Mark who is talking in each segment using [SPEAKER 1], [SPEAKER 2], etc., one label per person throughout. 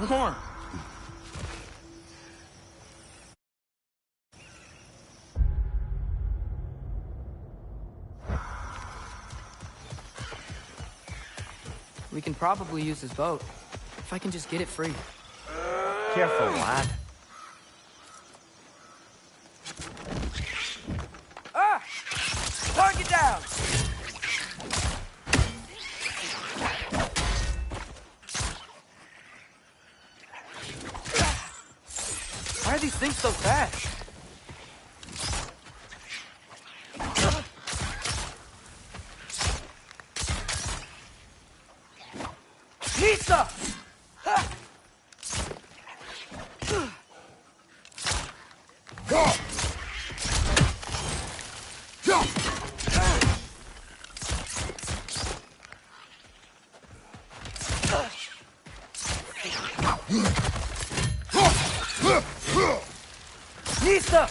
[SPEAKER 1] warm. We can probably use this boat, if I can just get it free.
[SPEAKER 2] Careful, lad.
[SPEAKER 1] Ah! Target down! Why are these things so fast? Pizza! Nista!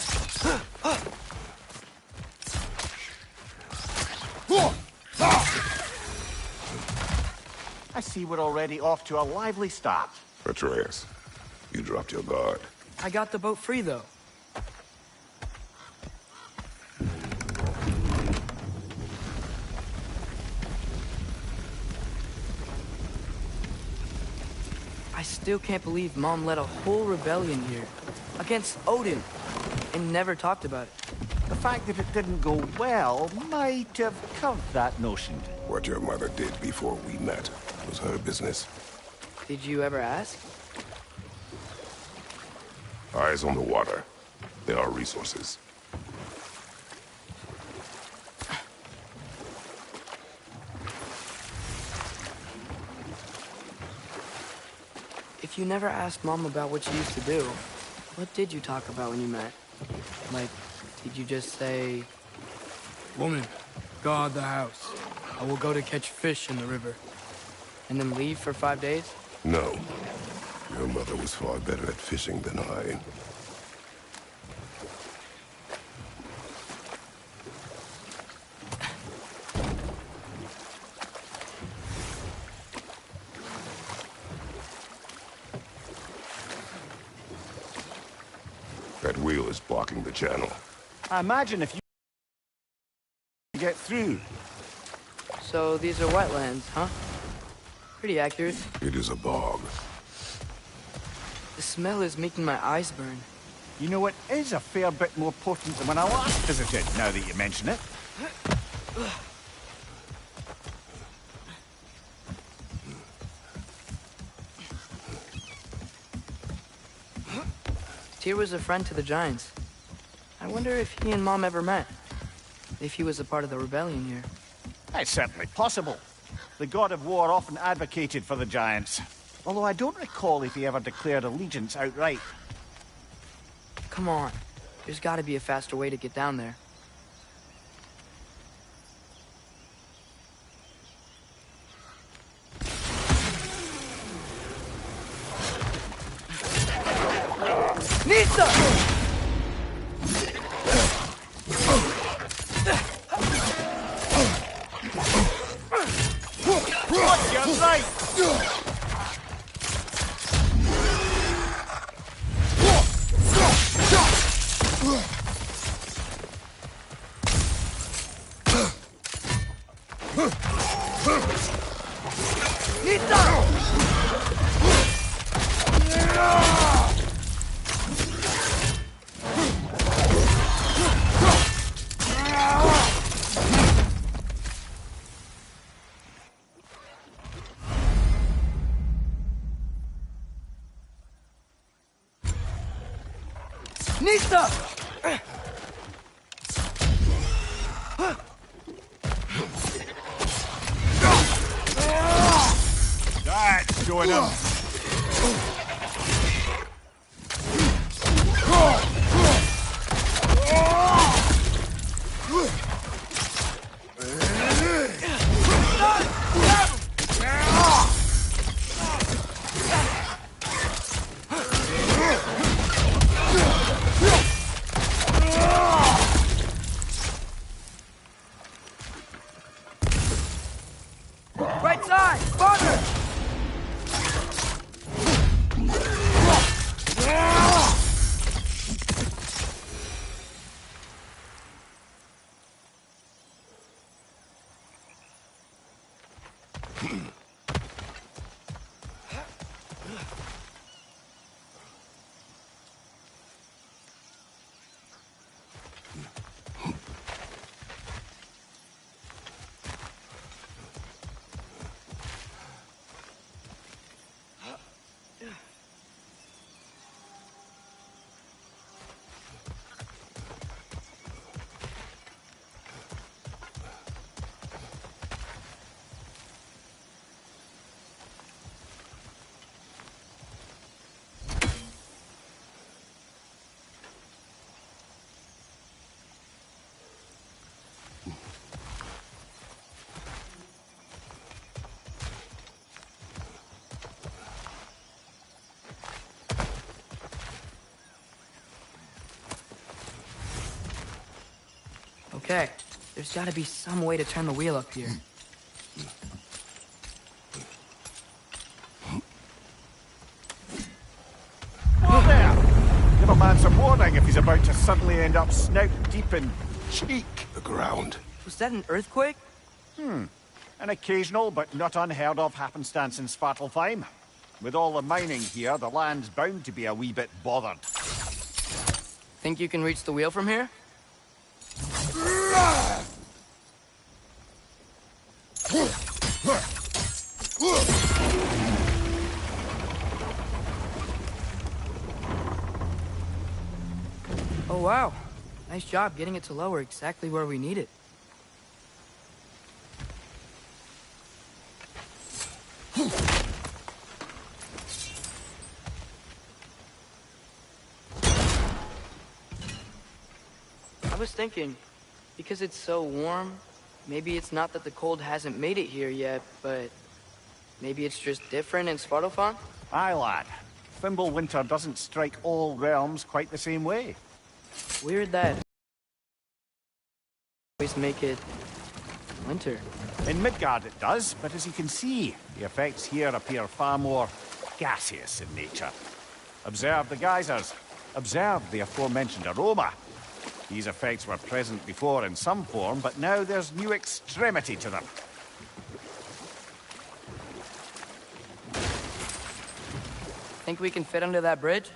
[SPEAKER 2] I see we're already off to a lively start.
[SPEAKER 3] Atreus, you dropped your guard.
[SPEAKER 1] I got the boat free, though. I still can't believe Mom led a whole rebellion here. Against Odin. And never talked about it.
[SPEAKER 2] The fact that it didn't go well might have curved that notion.
[SPEAKER 3] What your mother did before we met was her business.
[SPEAKER 1] Did you ever ask?
[SPEAKER 3] Eyes on the water. There are resources.
[SPEAKER 1] If you never asked Mom about what she used to do, what did you talk about when you met? Like, did you just say... Woman, guard the house. I will go to catch fish in the river. And then leave for 5 days?
[SPEAKER 3] No. Your mother was far better at fishing than I. That wheel is blocking the channel.
[SPEAKER 2] I imagine if you get through.
[SPEAKER 1] So these are wetlands, huh? Pretty accurate.
[SPEAKER 3] It is a bog.
[SPEAKER 1] The smell is making my eyes burn.
[SPEAKER 2] You know, it is a fair bit more potent than when I last visited, now that you mention it.
[SPEAKER 1] Tyr was a friend to the Giants. I wonder if he and Mom ever met. If he was a part of the rebellion here.
[SPEAKER 2] It's certainly possible. The god of war often advocated for the Giants. Although I don't recall if he ever declared allegiance outright.
[SPEAKER 1] Come on. There's gotta be a faster way to get down there. Nista!
[SPEAKER 2] Watch your right!
[SPEAKER 1] Nista!
[SPEAKER 2] That's going up.
[SPEAKER 1] Right side! Farther! Okay, there's gotta be some way to turn the wheel up here.
[SPEAKER 2] Whoa there! Give a man some warning if he's about to suddenly end up snout deep in cheek.
[SPEAKER 3] The ground.
[SPEAKER 1] Was that an earthquake?
[SPEAKER 2] An occasional but not unheard of happenstance in Svartalfheim. With all the mining here, the land's bound to be a wee bit bothered.
[SPEAKER 1] Think you can reach the wheel from here? Oh wow, nice job getting it to lower exactly where we need it. I was thinking, because it's so warm, maybe it's not that the cold hasn't made it here yet, but maybe it's just different in Svartalfheim?
[SPEAKER 2] Aye, lad. Fimbulwinter doesn't strike all realms quite the same way.
[SPEAKER 1] Weird that always make it winter.
[SPEAKER 2] In Midgard it does, but as you can see, the effects here appear far more gaseous in nature. Observe the geysers. Observe the aforementioned aroma. These effects were present before in some form, but now there's new extremity to them.
[SPEAKER 1] Think we can fit under that bridge?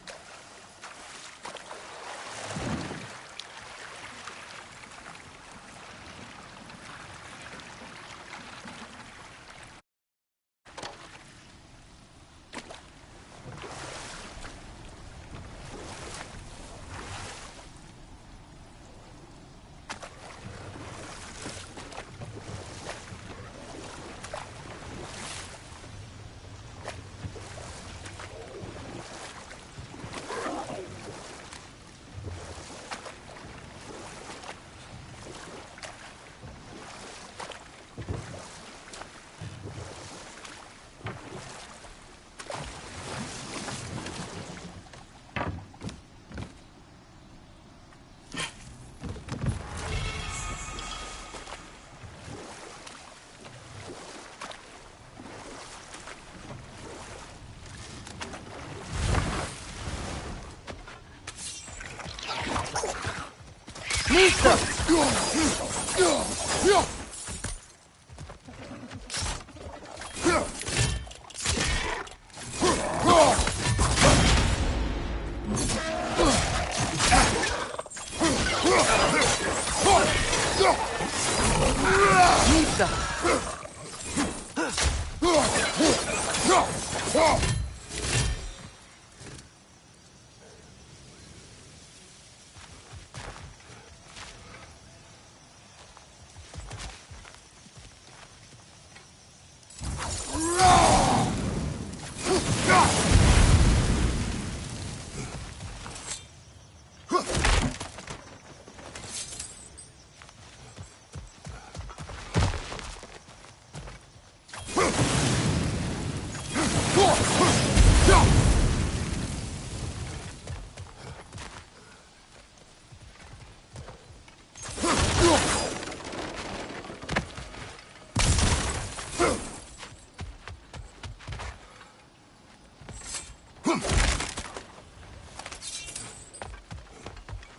[SPEAKER 1] Nista!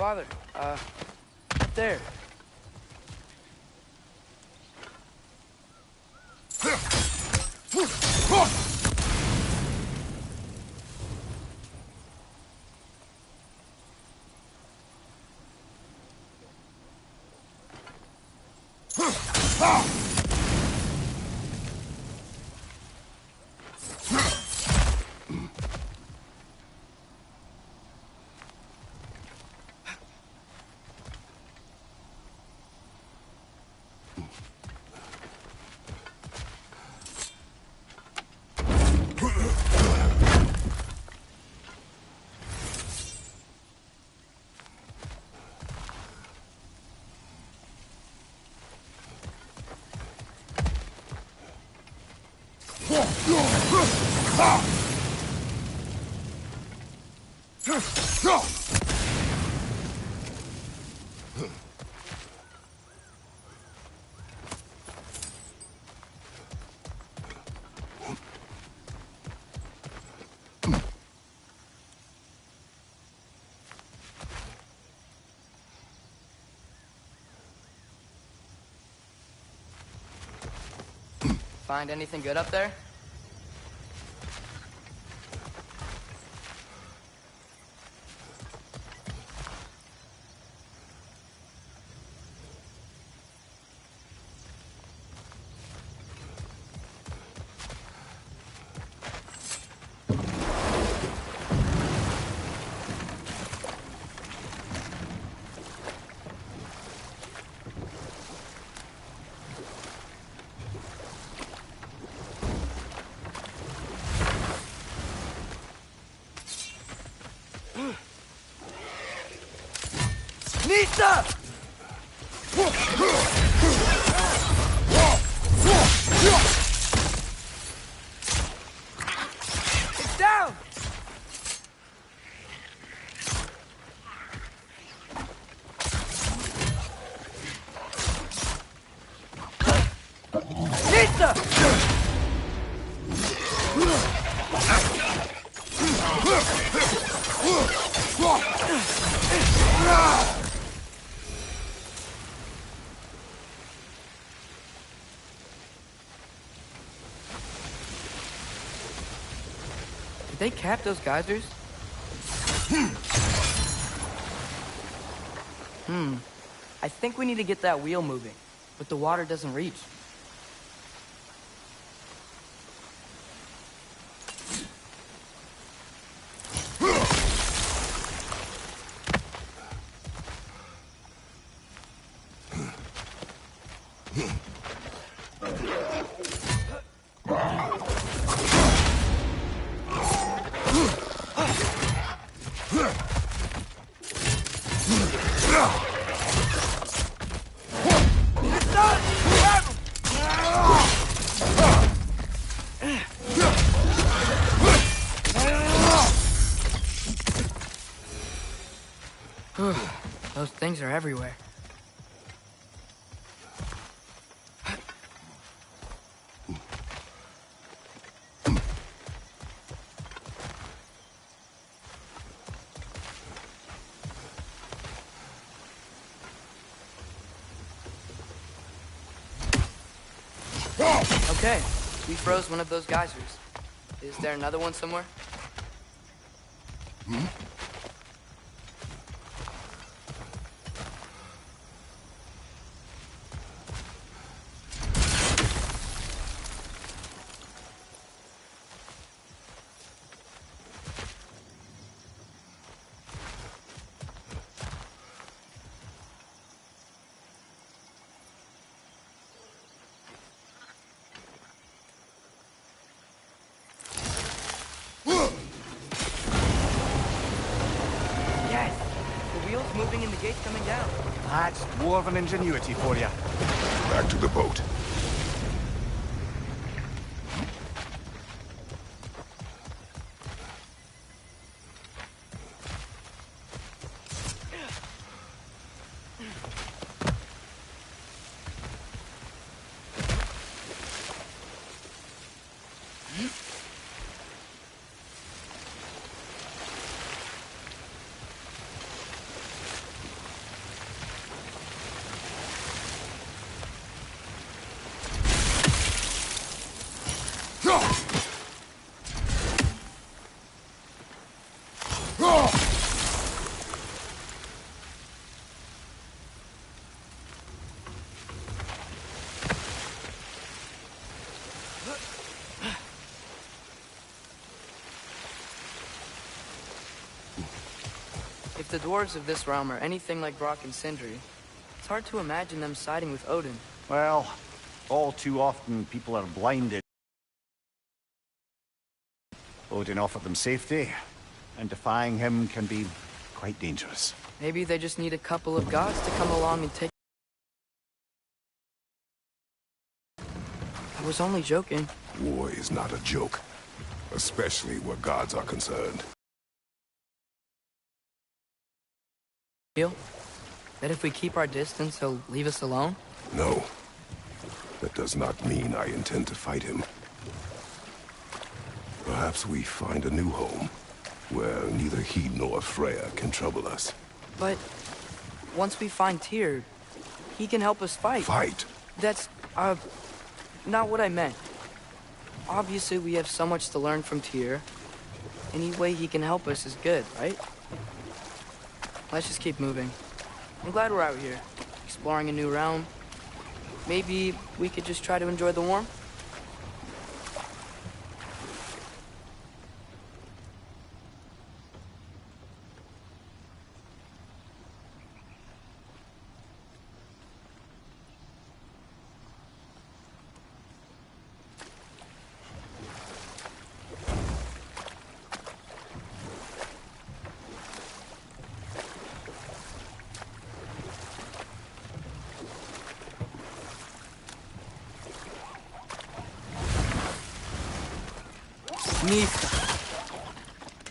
[SPEAKER 1] Father, up there. Find anything good up there? Nita! It's down! Nita! Did they cap those geysers? I think we need to get that wheel moving, but the water doesn't reach. Those things are everywhere. Okay, we froze one of those geysers. Is there another one somewhere? Yes! The wheel's moving and the gate's coming down.
[SPEAKER 2] That's dwarven ingenuity for you.
[SPEAKER 3] Back to the boat.
[SPEAKER 1] If the dwarves of this realm are anything like Brock and Sindri, it's hard to imagine them siding with Odin.
[SPEAKER 2] Well, all too often people are blinded. Odin offered them safety, and defying him can be quite dangerous.
[SPEAKER 1] Maybe they just need a couple of gods to come along and take... I was only joking.
[SPEAKER 3] War is not a joke, especially where gods are concerned.
[SPEAKER 1] Feel that if we keep our distance, he'll leave us alone?
[SPEAKER 3] No. That does not mean I intend to fight him. Perhaps we find a new home, where neither he nor Freya can trouble us.
[SPEAKER 1] But once we find Tyr, he can help us fight.
[SPEAKER 3] Fight?
[SPEAKER 1] That's, not what I meant. Obviously, we have so much to learn from Tyr. Any way he can help us is good, right? Let's just keep moving. I'm glad we're out here, exploring a new realm. Maybe we could just try to enjoy the warmth?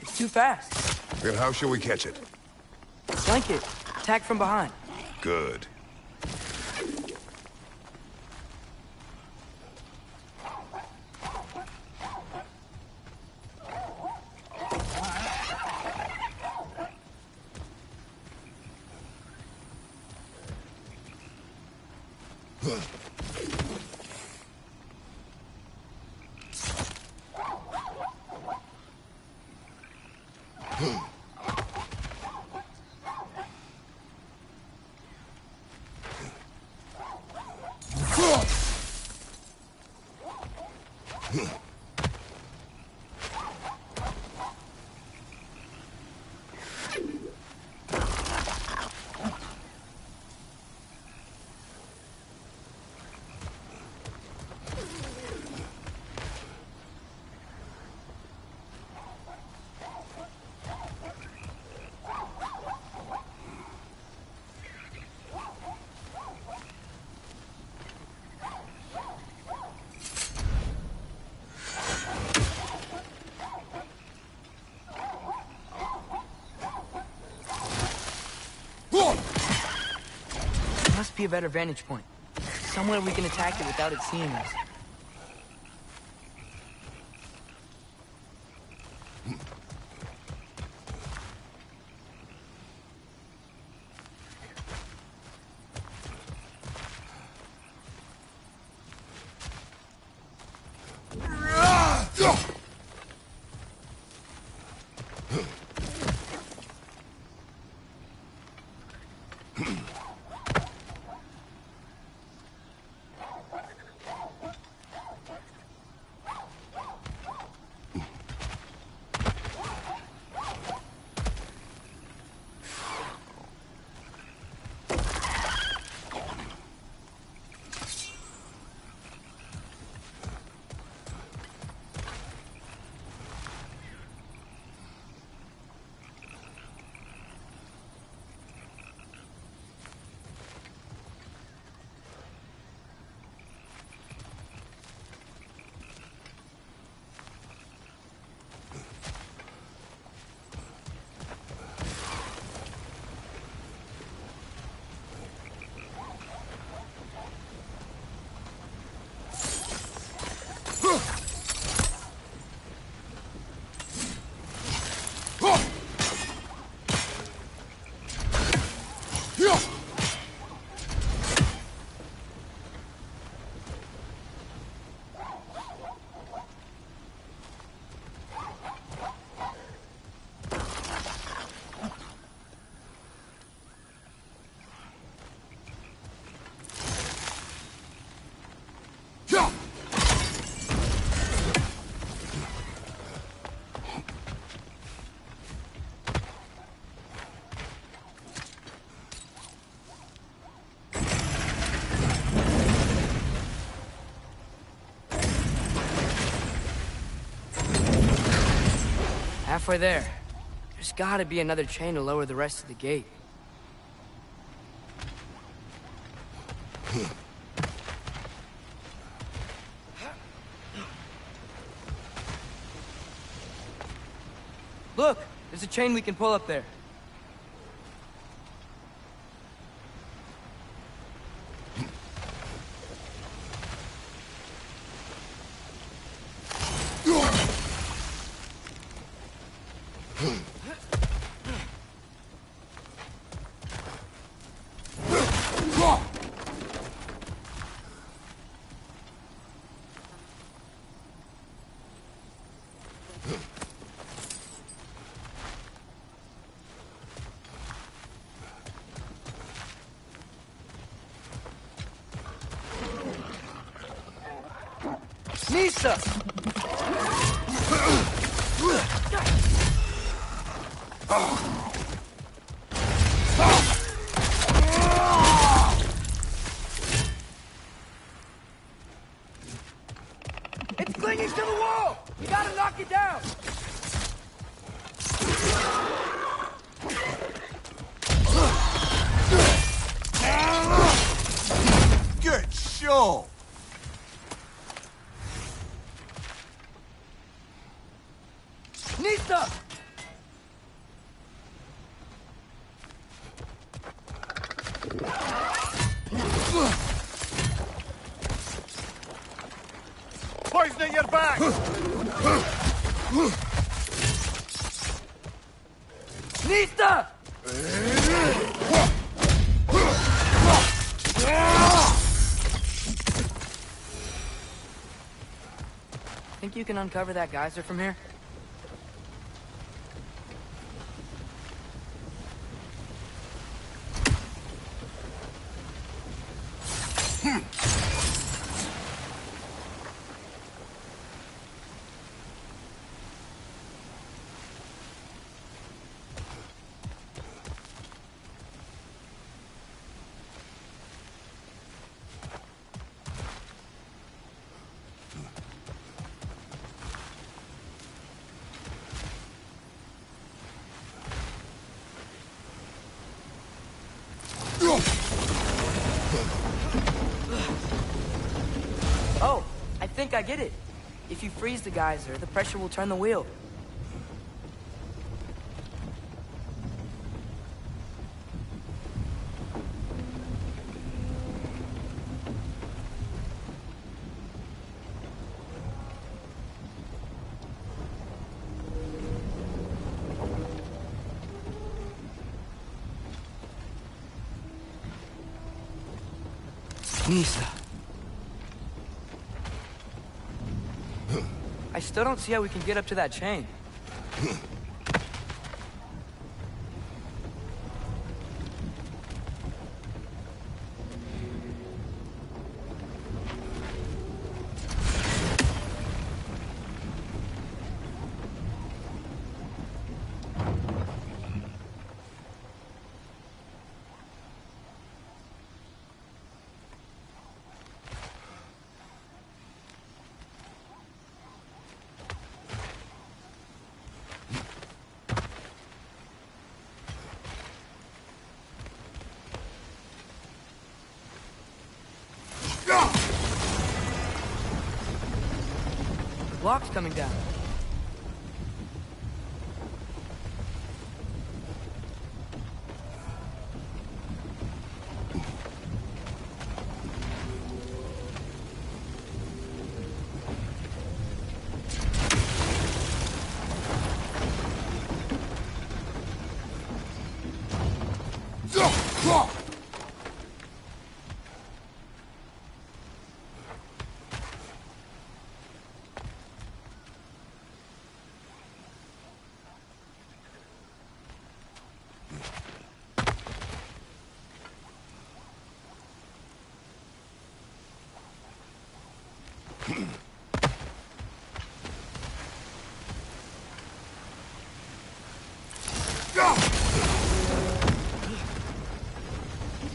[SPEAKER 1] It's too fast.
[SPEAKER 3] Then how shall we catch it?
[SPEAKER 1] Flank it. Attack from behind.
[SPEAKER 3] Good.
[SPEAKER 1] Must be a better vantage point. Somewhere we can attack it without it seeing us. Halfway there. There's gotta be another chain to lower the rest of the gate. Look! There's a chain we can pull up there. Nisa! It's clinging to the wall! You gotta knock it down!
[SPEAKER 2] Good show!
[SPEAKER 1] Nisa!
[SPEAKER 2] Poisoning your back!
[SPEAKER 1] Nisa! Think you can uncover that geyser from here? Oh, I think I get it. If you freeze the geyser, the pressure will turn the wheel. Nisa. I still don't see how we can get up to that chain. Block's coming down.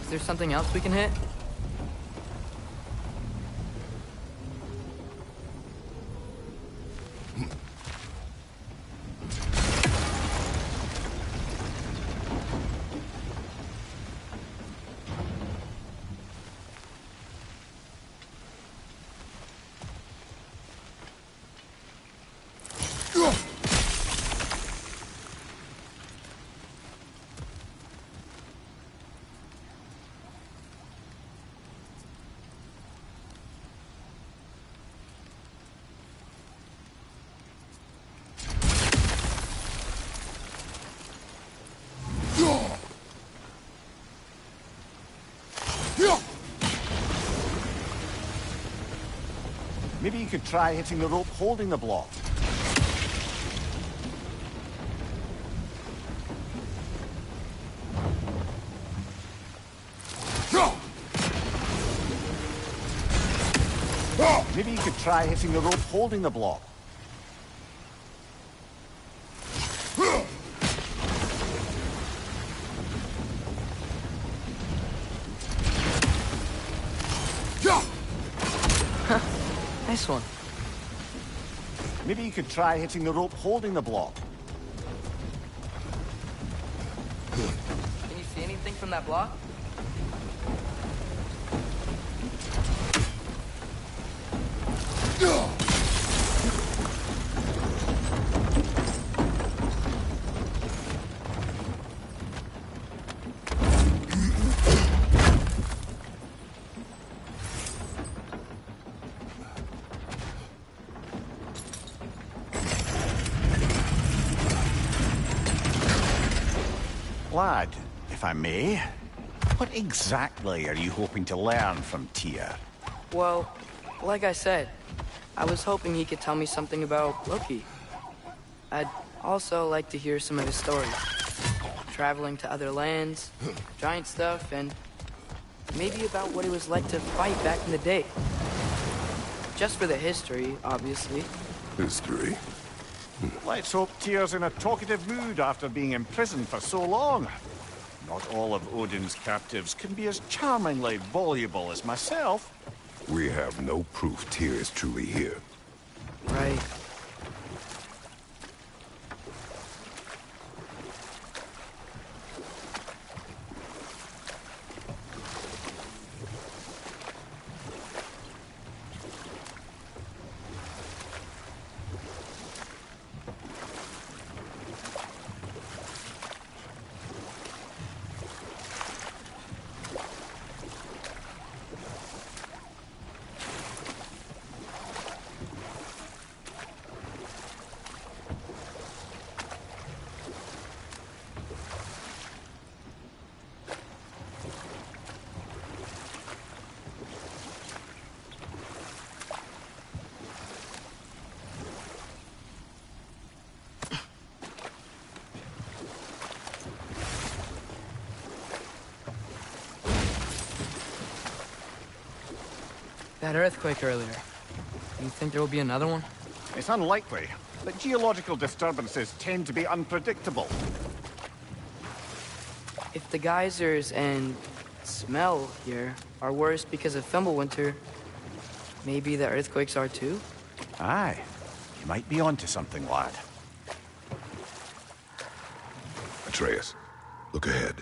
[SPEAKER 1] Is there something else we can hit?
[SPEAKER 2] Maybe you could try hitting the rope holding the block. Maybe you could try hitting the rope holding the block.
[SPEAKER 1] Nice one.
[SPEAKER 2] Maybe you could try hitting the rope holding the block.
[SPEAKER 1] Can you see anything from that block?
[SPEAKER 2] Lad, if I may, what exactly are you hoping to learn from Tyr?
[SPEAKER 1] Well, like I said, I was hoping he could tell me something about Loki. I'd also like to hear some of his stories. Traveling to other lands, giant stuff, and maybe about what it was like to fight back in the day. Just for the history, obviously.
[SPEAKER 3] History.
[SPEAKER 2] Let's hope Tyr's in a talkative mood after being imprisoned for so long. Not all of Odin's captives can be as charmingly voluble as myself.
[SPEAKER 3] We have no proof Tyr is truly here.
[SPEAKER 1] Right. That earthquake earlier. You think there will be another one?
[SPEAKER 2] It's unlikely, but geological disturbances tend to be unpredictable.
[SPEAKER 1] If the geysers and smell here are worse because of Fimbulwinter, maybe the earthquakes are too?
[SPEAKER 2] Aye, you might be onto something, lad.
[SPEAKER 3] Atreus, look ahead.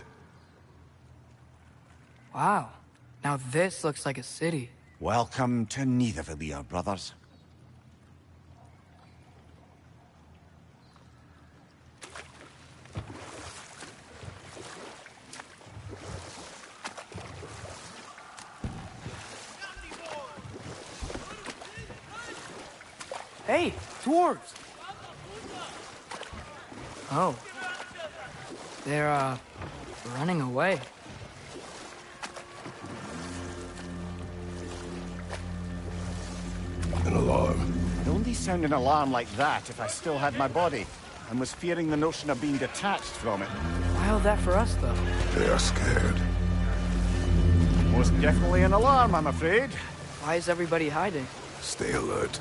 [SPEAKER 1] Wow. Now this looks like a city.
[SPEAKER 2] Welcome to Nidavellir, brothers.
[SPEAKER 1] Hey, dwarves! Oh. They're, running away.
[SPEAKER 3] An alarm.
[SPEAKER 2] I'd only sound an alarm like that if I still had my body, and was fearing the notion of being detached from it.
[SPEAKER 1] Why all that for us, though?
[SPEAKER 3] They are scared.
[SPEAKER 2] Most definitely an alarm, I'm afraid.
[SPEAKER 1] Why is everybody hiding?
[SPEAKER 3] Stay alert.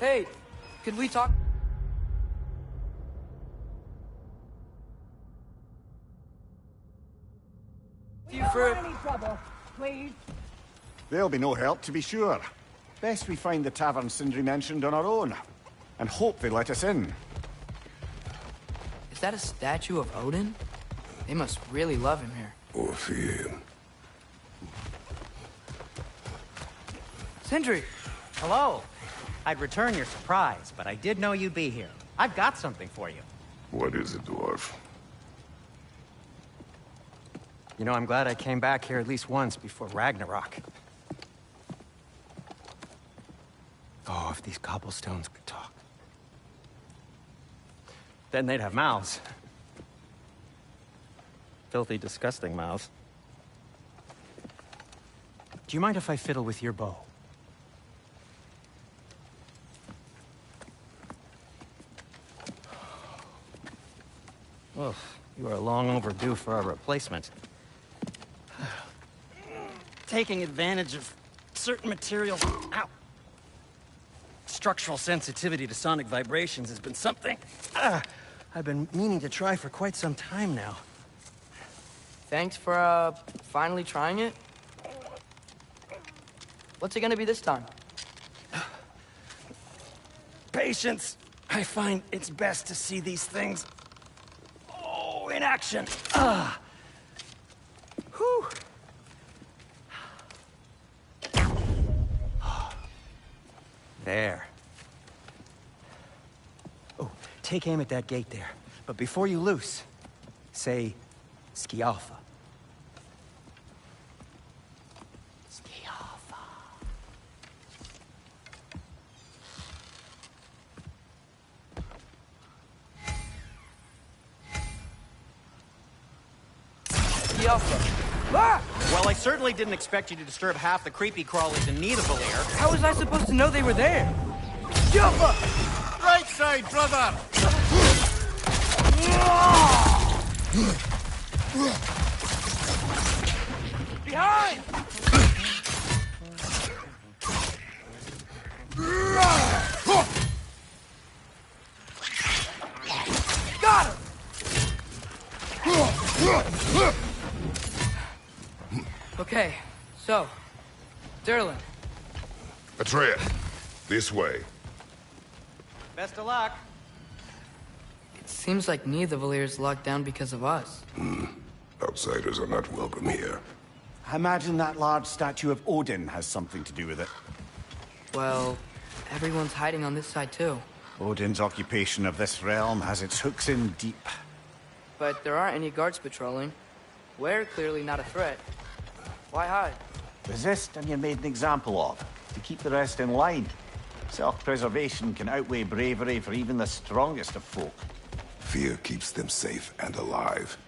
[SPEAKER 1] Hey, could we talk? You for
[SPEAKER 4] Any trouble, please.
[SPEAKER 2] There'll be no help, to be sure. Best we find the tavern Sindri mentioned on our own, and hope they let us in.
[SPEAKER 1] Is that a statue of Odin? They must really love him here.
[SPEAKER 3] Or fear him.
[SPEAKER 1] Sindri!
[SPEAKER 5] Hello. I'd return your surprise, but I did know you'd be here. I've got something for you.
[SPEAKER 3] What is it, dwarf?
[SPEAKER 5] You know, I'm glad I came back here at least once before Ragnarok. Oh, if these cobblestones could talk. Then they'd have mouths. Filthy, disgusting mouths. Do you mind if I fiddle with your bow? Well, you are long overdue for a replacement. Taking advantage of certain materials. Ow! Structural sensitivity to sonic vibrations has been something I've been meaning to try for quite some time now.
[SPEAKER 1] Thanks for, finally trying it. What's it gonna be this time?
[SPEAKER 5] Patience. I find it's best to see these things, in action. Whew. There. Oh, take aim at that gate there. But before you loose, say, Skialfa. Skialfa.
[SPEAKER 1] Ah!
[SPEAKER 5] Well, I certainly didn't expect you to disturb half the creepy crawlies in need of Valir.
[SPEAKER 1] How was I supposed to know they were there?
[SPEAKER 2] Right side, brother!
[SPEAKER 1] Behind! Got him! Okay, so, Durlin.
[SPEAKER 3] Atreya, this way.
[SPEAKER 5] Best of luck.
[SPEAKER 1] It seems like neither of Valir's locked down because of us.
[SPEAKER 3] Outsiders are not welcome here.
[SPEAKER 2] I imagine that large statue of Odin has something to do with it.
[SPEAKER 1] Well, everyone's hiding on this side too.
[SPEAKER 2] Odin's occupation of this realm has its hooks in deep.
[SPEAKER 1] But there aren't any guards patrolling. We're clearly not a threat. Why hide?
[SPEAKER 2] Resist and you're made an example of, to keep the rest in line. Self-preservation can outweigh bravery for even the strongest of folk.
[SPEAKER 3] Fear keeps them safe and alive.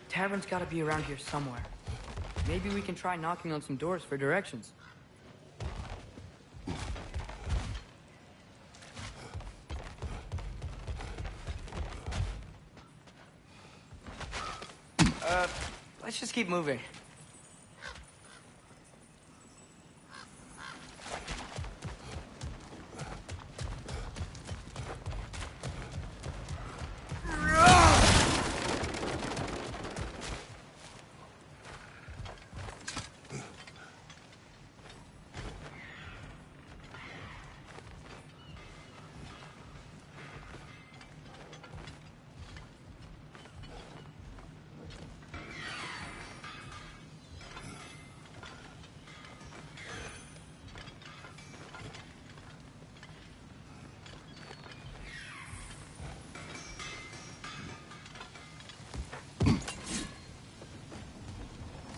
[SPEAKER 1] Tavern's gotta be around here somewhere. Maybe we can try knocking on some doors for directions. Let's just keep moving.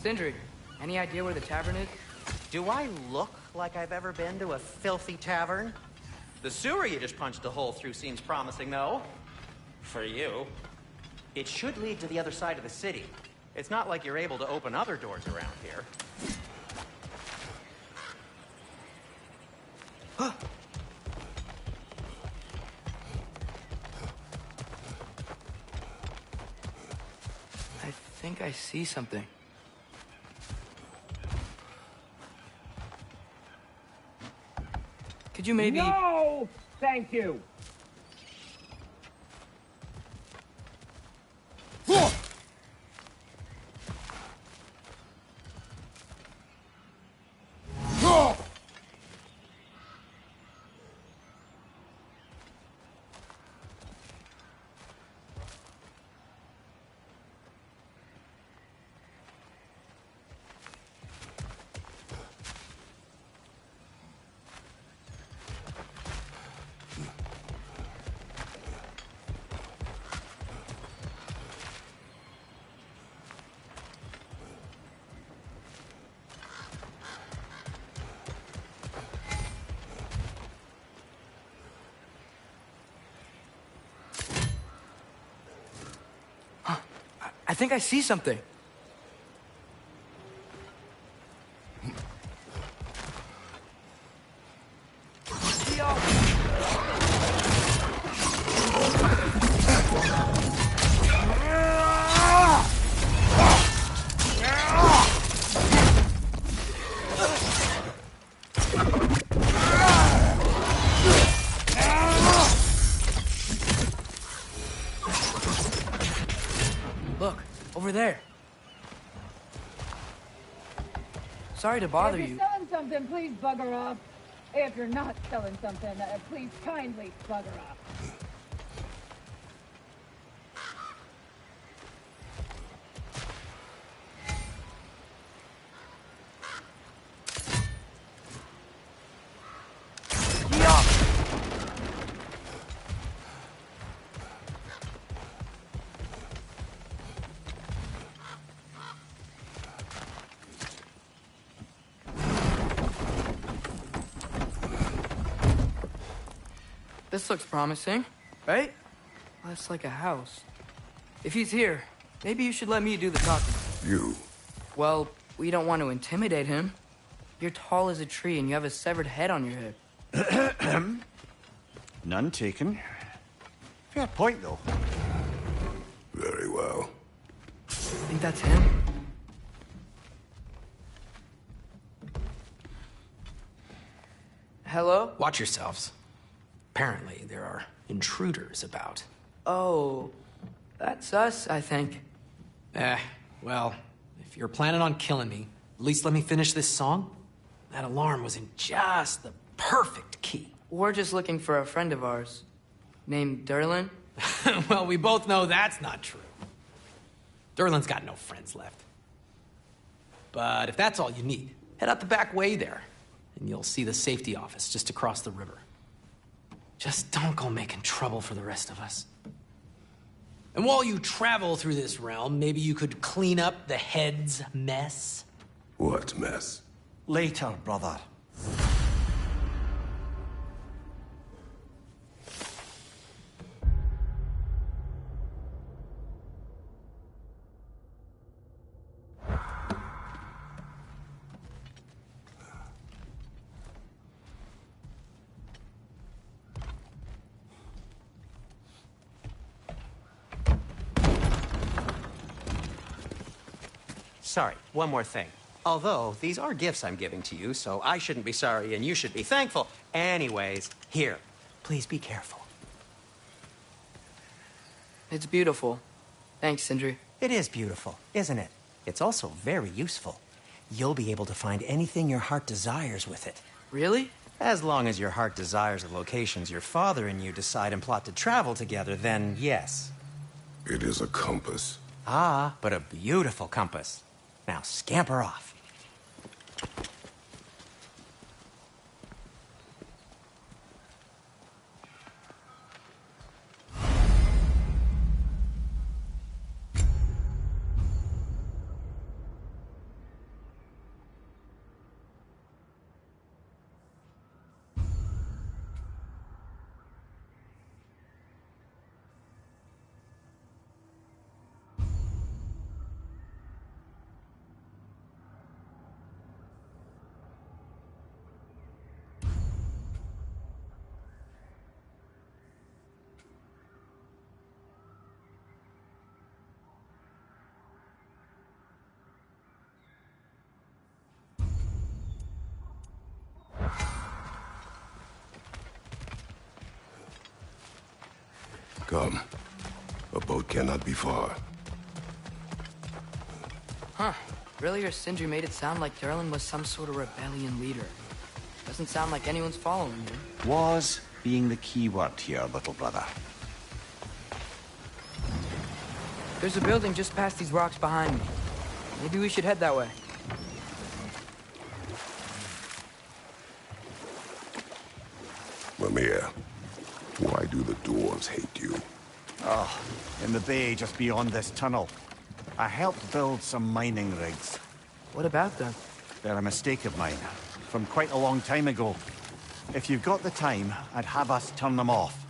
[SPEAKER 1] Sindri, any idea where the tavern is?
[SPEAKER 5] Do I look like I've ever been to a filthy tavern? The sewer you just punched a hole through seems promising, though. For you. It should lead to the other side of the city. It's not like you're able to open other doors around here.
[SPEAKER 1] I think I see something. Could you maybe...
[SPEAKER 4] No! Thank you!
[SPEAKER 1] think I see something. Look, over there. Sorry to bother
[SPEAKER 6] If
[SPEAKER 1] you.
[SPEAKER 6] you're selling something, please bugger off. If you're not selling something, please kindly bugger off.
[SPEAKER 1] This looks promising, right? Well, that's like a house. If he's here, maybe you should let me do the talking.
[SPEAKER 3] You.
[SPEAKER 1] Well, we don't want to intimidate him. You're tall as a tree and you have a severed head on your head.
[SPEAKER 2] None taken. Fair point, though.
[SPEAKER 3] Very well.
[SPEAKER 1] Think that's him? Hello?
[SPEAKER 7] Watch yourselves. Apparently, there are intruders about.
[SPEAKER 1] Oh, that's us, I think.
[SPEAKER 7] Well, if you're planning on killing me, at least let me finish this song. That alarm was in just the perfect key.
[SPEAKER 1] We're just looking for a friend of ours named Derlin.
[SPEAKER 7] Well, we both know that's not true. Derlin's got no friends left. But if that's all you need, head out the back way there, and you'll see the safety office just across the river. Just don't go making trouble for the rest of us. And while you travel through this realm, maybe you could clean up the head's mess?
[SPEAKER 3] What mess?
[SPEAKER 2] Later, brother.
[SPEAKER 5] Sorry, one more thing. Although, these are gifts I'm giving to you, so I shouldn't be sorry and you should be thankful. Anyways, here, please be careful.
[SPEAKER 1] It's beautiful. Thanks, Sindri.
[SPEAKER 5] It is beautiful, isn't it? It's also very useful. You'll be able to find anything your heart desires with it.
[SPEAKER 1] Really?
[SPEAKER 5] As long as your heart desires the locations your father and you decide and plot to travel together, then yes.
[SPEAKER 3] It is a compass.
[SPEAKER 5] Ah, but a beautiful compass. Now scamper off.
[SPEAKER 3] Come. A boat cannot be far.
[SPEAKER 1] Huh. Earlier, Sindri made it sound like Derlin was some sort of rebellion leader. Doesn't sound like anyone's following him.
[SPEAKER 2] Was being the key word here, little brother.
[SPEAKER 1] There's a building just past these rocks behind me. Maybe we should head that way.
[SPEAKER 3] Mimir, why do the dwarves hate you?
[SPEAKER 2] Oh, in the bay just beyond this tunnel. I helped build some mining rigs.
[SPEAKER 1] What about them?
[SPEAKER 2] They're a mistake of mine, from quite a long time ago. If you've got the time, I'd have us turn them off.